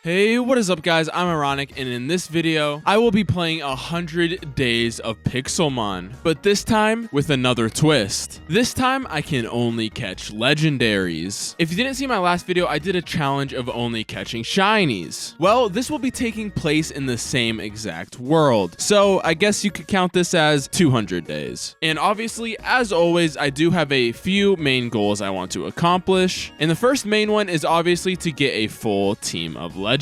Hey, what is up guys? I'm Ironiq, and in this video, I will be playing 100 days of Pixelmon, but this time with another twist. This time, I can only catch legendaries. If you didn't see my last video, I did a challenge of only catching shinies. Well, this will be taking place in the same exact world, so I guess you could count this as 200 days. And obviously, as always, I do have a few main goals I want to accomplish, and the first main one is obviously to get a full team of legendaries.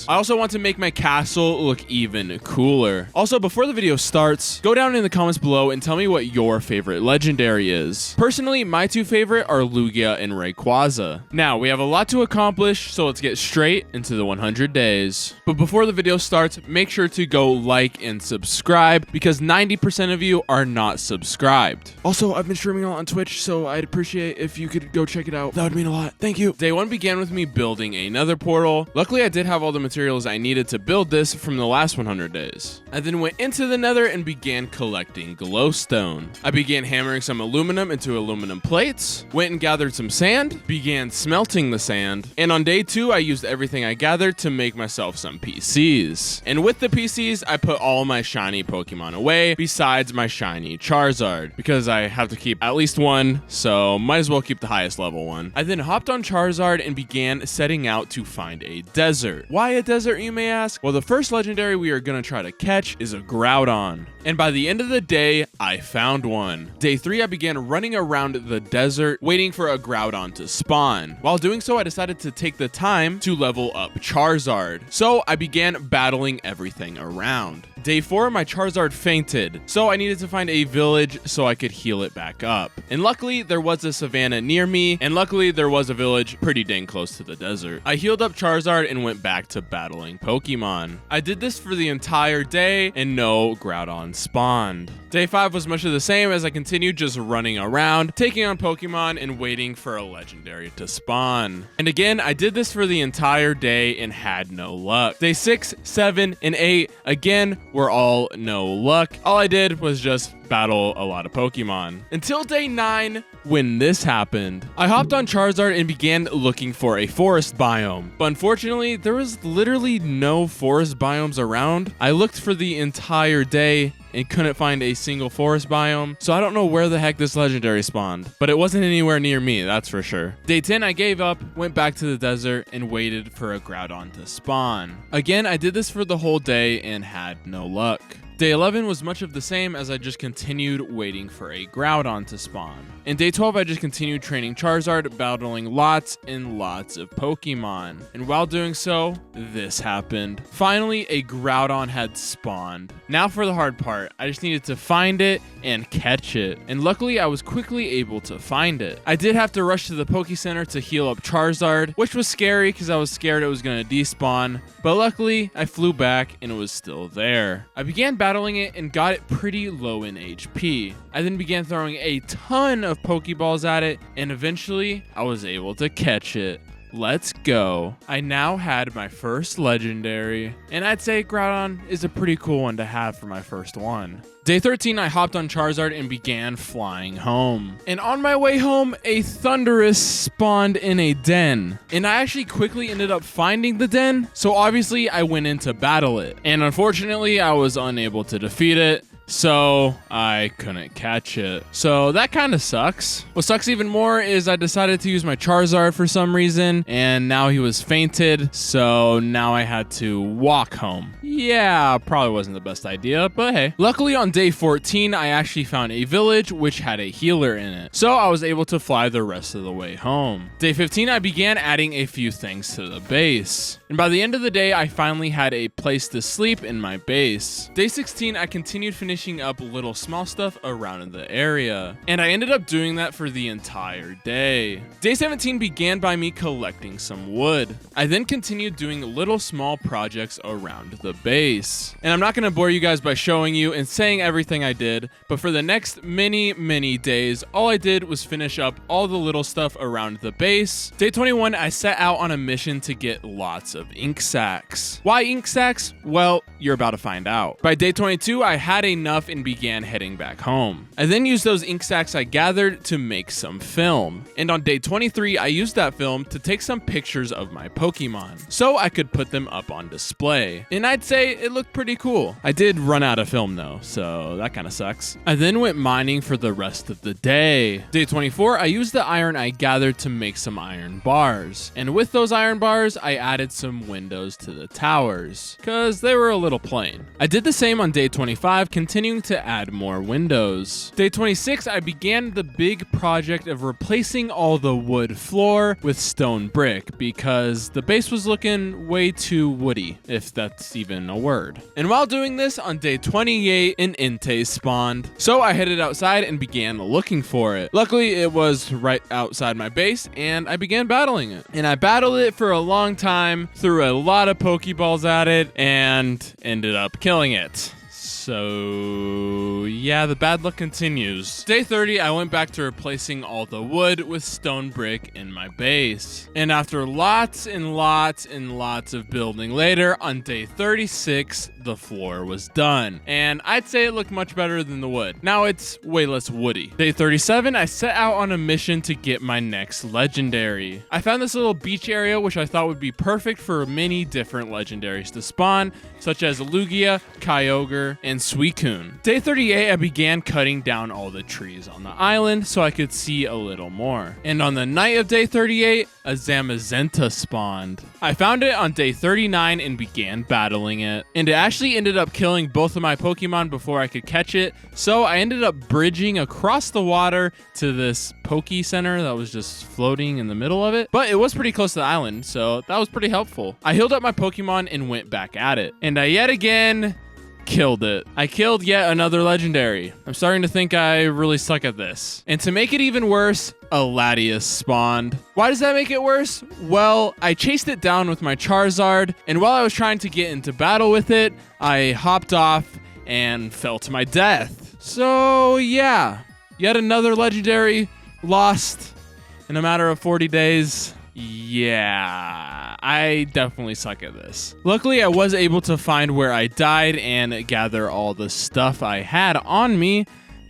I also want to make my castle look even cooler. Also, before the video starts, go down in the comments below and tell me what your favorite legendary is. Personally, my two favorite are Lugia and Rayquaza. Now, we have a lot to accomplish, so let's get straight into the 100 days. But before the video starts, make sure to go like and subscribe because 90% of you are not subscribed. Also, I've been streaming a lot on Twitch, so I'd appreciate if you could go check it out. That would mean a lot. Thank you. Day one began with me building another portal. Luckily, I did have all the materials I needed to build this from the last 100 days. I then went into the nether and began collecting glowstone. I began hammering some aluminum into aluminum plates, went and gathered some sand, began smelting the sand, and on day two, I used everything I gathered to make myself some PCs. And with the PCs, I put all my shiny Pokemon away besides my shiny Charizard because I have to keep at least one, so might as well keep the highest level one. I then hopped on Charizard and began setting out to find a desert. Why a desert, you may ask? Well, the first legendary we are gonna try to catch is a groudon. And by the end of the day, I found one. Day three, I began running around the desert, waiting for a groudon to spawn. While doing so, I decided to take the time to level up Charizard. So I began battling everything around. Day four, my Charizard fainted, so I needed to find a village so I could heal it back up. And luckily, there was a savanna near me, and luckily, there was a village pretty dang close to the desert. I healed up Charizard and went back to battling Pokemon. I did this for the entire day, and no groudon spawned. Day five was much of the same as I continued just running around, taking on Pokemon, and waiting for a legendary to spawn. And again, I did this for the entire day and had no luck. Day 6, 7, and 8, again, were all no luck. All I did was just battle a lot of Pokemon. Until day 9, when this happened. I hopped on Charizard and began looking for a forest biome. But unfortunately, there was literally no forest biomes around. I looked for the entire day and couldn't find a single forest biome, so I don't know where the heck this legendary spawned, but it wasn't anywhere near me, that's for sure. Day 10, I gave up, went back to the desert, and waited for a groudon to spawn. Again, I did this for the whole day and had no luck. Day 11 was much of the same as I just continued waiting for a groudon to spawn. In day 12, I just continued training Charizard, battling lots and lots of Pokemon. And while doing so, this happened. Finally, a groudon had spawned. Now for the hard part, I just needed to find it and catch it. And luckily, I was quickly able to find it. I did have to rush to the Poke Center to heal up Charizard, which was scary because I was scared it was going to despawn. But luckily, I flew back and it was still there. I began battling it and got it pretty low in HP. I then began throwing a ton of Pokeballs at it, and eventually I was able to catch it. Let's go. I now had my first legendary, and I'd say Groudon is a pretty cool one to have for my first one. Day 13, I hopped on Charizard and began flying home. And on my way home, a Thunderous spawned in a den. And I actually quickly ended up finding the den, so obviously I went in to battle it. And unfortunately, I was unable to defeat it, so I couldn't catch it. So that kind of sucks. What sucks even more is I decided to use my Charizard for some reason, and now he was fainted, so now I had to walk home. Yeah, probably wasn't the best idea, but hey. Luckily on day 14, I actually found a village which had a healer in it, so I was able to fly the rest of the way home. Day 15, I began adding a few things to the base. And by the end of the day, I finally had a place to sleep in my base. Day 16, I continued finishing up little small stuff around the area, and I ended up doing that for the entire day. Day 17 began by me collecting some wood. I then continued doing little small projects around the base. And I'm not going to bore you guys by showing you and saying everything I did, but for the next many days, all I did was finish up all the little stuff around the base. Day 21, I set out on a mission to get lots of ink sacs. Why ink sacs? Well, you're about to find out. By day 22, I had enough enough and began heading back home. I then used those ink sacs I gathered to make some film. And on day 23, I used that film to take some pictures of my Pokemon so I could put them up on display. And I'd say it looked pretty cool. I did run out of film though, so that kind of sucks. I then went mining for the rest of the day. Day 24, I used the iron I gathered to make some iron bars. And with those iron bars, I added some windows to the towers, cause they were a little plain. I did the same on day 25, continuing to add more windows. Day 26, I began the big project of replacing all the wood floor with stone brick because the base was looking way too woody, if that's even a word. And while doing this, on day 28, an entei spawned. So I headed outside and began looking for it. Luckily, it was right outside my base and I began battling it. And I battled it for a long time, threw a lot of Pokeballs at it, and ended up killing it. So yeah, the bad luck continues. Day 30, I went back to replacing all the wood with stone brick in my base. And after lots and lots and lots of building later, on day 36, the floor was done. And I'd say it looked much better than the wood. Now it's way less woody. Day 37, I set out on a mission to get my next legendary. I found this little beach area which I thought would be perfect for many different legendaries to spawn, such as Lugia, Kyogre, and Suicune. Day 38, I began cutting down all the trees on the island so I could see a little more. And on the night of day 38, a Zamazenta spawned. I found it on day 39 and began battling it. And it actually ended up killing both of my Pokemon before I could catch it, so I ended up bridging across the water to this Poke Center that was just floating in the middle of it. But it was pretty close to the island, so that was pretty helpful. I healed up my Pokemon and went back at it. And I yet again killed it. I killed yet another legendary. I'm starting to think I really suck at this. And to make it even worse, a Latias spawned. Why does that make it worse? Well, I chased it down with my Charizard, and while I was trying to get into battle with it, I hopped off and fell to my death. So yeah, yet another legendary lost in a matter of 40 days. Yeah, I definitely suck at this. Luckily, I was able to find where I died and gather all the stuff I had on me,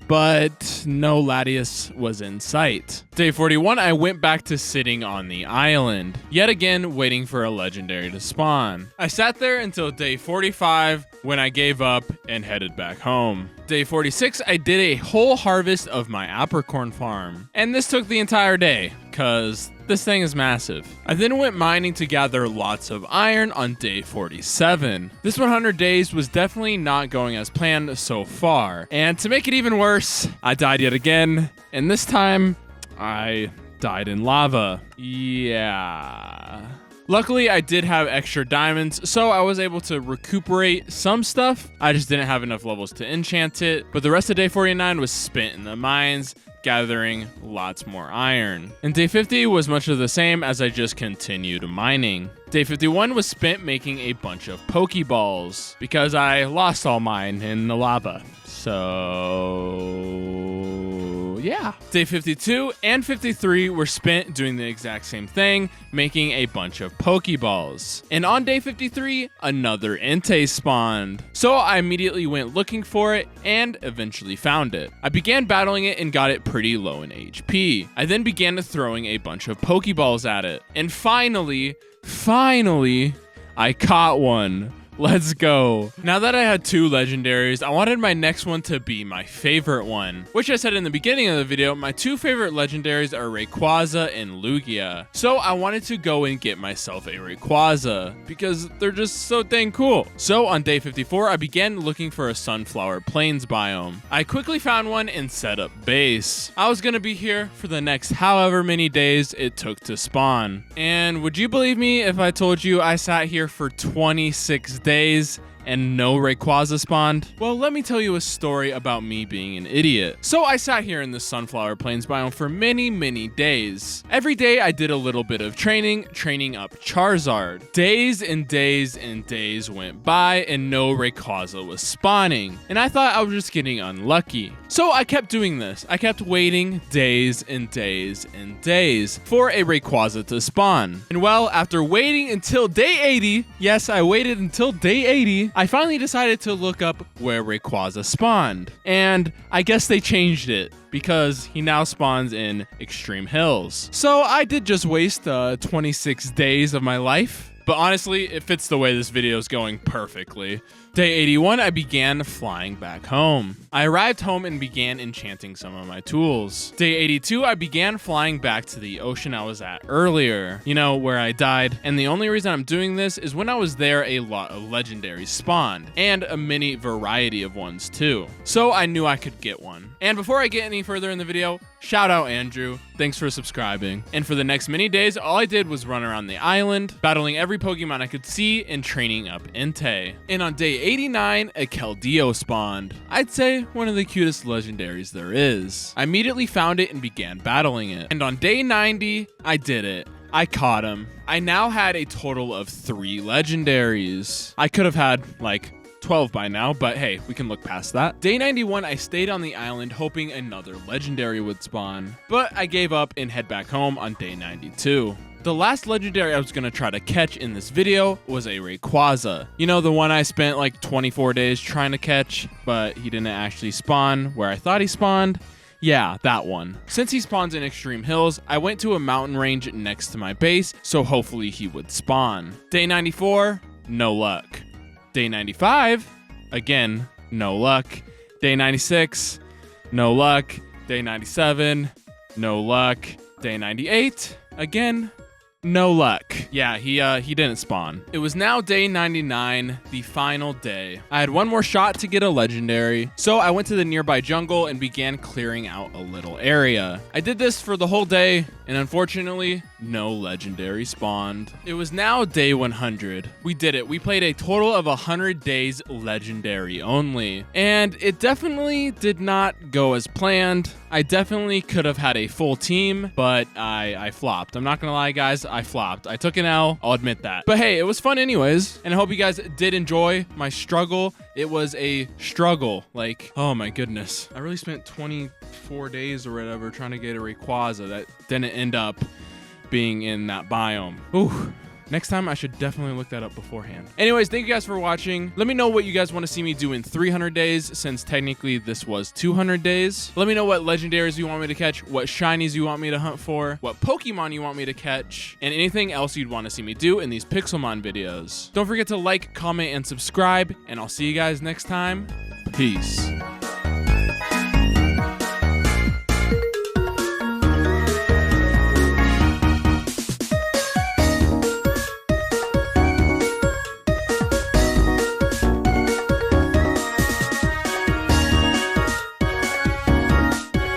but no Latias was in sight. Day 41, I went back to sitting on the island, yet again waiting for a legendary to spawn. I sat there until day 45 when I gave up and headed back home. Day 46, I did a whole harvest of my apricorn farm, and this took the entire day, cause this thing is massive. I then went mining to gather lots of iron on day 47. This 100 days was definitely not going as planned so far. And to make it even worse, I died yet again. And this time, I died in lava. Yeah. Luckily, I did have extra diamonds, so I was able to recuperate some stuff. I just didn't have enough levels to enchant it. But the rest of day 49 was spent in the mines, gathering lots more iron. And day 50 was much of the same as I just continued mining. Day 51 was spent making a bunch of Pokeballs because I lost all mine in the lava. So yeah. Day 52 and 53 were spent doing the exact same thing, making a bunch of Pokeballs. And on day 53, another entei spawned. So I immediately went looking for it and eventually found it. I began battling it and got it pretty low in HP. I then began throwing a bunch of Pokeballs at it. And finally, I caught one. Let's go. Now that I had two legendaries, I wanted my next one to be my favorite one, which I said in the beginning of the video, my two favorite legendaries are Rayquaza and Lugia. So I wanted to go and get myself a Rayquaza because they're just so dang cool. So on day 54, I began looking for a sunflower plains biome. I quickly found one and set up base. I was gonna be here for the next however many days it took to spawn. And would you believe me if I told you I sat here for 26 days and no Rayquaza spawned? Well, let me tell you a story about me being an idiot. So I sat here in the sunflower plains biome for many days. Every day I did a little bit of training up Charizard. Days and days and days went by and no Rayquaza was spawning. And I thought I was just getting unlucky. So I kept doing this. I kept waiting days and days and days for a Rayquaza to spawn. And well, after waiting until day 80, yes, I waited until day 80, I finally decided to look up where Rayquaza spawned, and I guess they changed it because he now spawns in Extreme Hills. So I did just waste 26 days of my life, but honestly, it fits the way this video is going perfectly. Day 81, I began flying back home. I arrived home and began enchanting some of my tools. Day 82, I began flying back to the ocean I was at earlier, you know, where I died. And the only reason I'm doing this is when I was there, a lot of legendaries spawned, and a mini variety of ones too. So I knew I could get one. And before I get any further in the video, shout out Andrew. Thanks for subscribing. And for the next many days, all I did was run around the island, battling every Pokemon I could see and training up Entei. And on day 89, a Keldeo spawned. I'd say one of the cutest legendaries there is. I immediately found it and began battling it. And on day 90, I did it. I caught him. I now had a total of 3 legendaries. I could have had like 12 by now, but hey, we can look past that. Day 91, I stayed on the island hoping another legendary would spawn, but I gave up and head back home on day 92. The last legendary I was going to try to catch in this video was a Rayquaza. You know, the one I spent like 24 days trying to catch, but he didn't actually spawn where I thought he spawned. Yeah, that one. Since he spawns in Extreme Hills, I went to a mountain range next to my base, so hopefully he would spawn. Day 94, no luck. Day 95, again, no luck. Day 96, no luck. Day 97, no luck. Day 98, again, no luck. Yeah, he didn't spawn. It was now day 99, the final day. I had one more shot to get a legendary, so I went to the nearby jungle and began clearing out a little area. I did this for the whole day, and unfortunately, no legendary spawned. It was now day 100. We did it. We played a total of 100 days legendary only, and it definitely did not go as planned. I definitely could have had a full team, but I flopped. I'm not gonna lie, guys, I flopped. I took an L, I'll admit that. But hey, it was fun anyways, and I hope you guys did enjoy my struggle. It was a struggle. Like, oh my goodness. I really spent 24 days or whatever trying to get a Rayquaza that didn't end up being in that biome. Ooh. Next time, I should definitely look that up beforehand. Anyways, thank you guys for watching. Let me know what you guys want to see me do in 300 days, since technically this was 200 days. Let me know what legendaries you want me to catch, what shinies you want me to hunt for, what Pokemon you want me to catch, and anything else you'd want to see me do in these Pixelmon videos. Don't forget to like, comment, and subscribe, and I'll see you guys next time. Peace.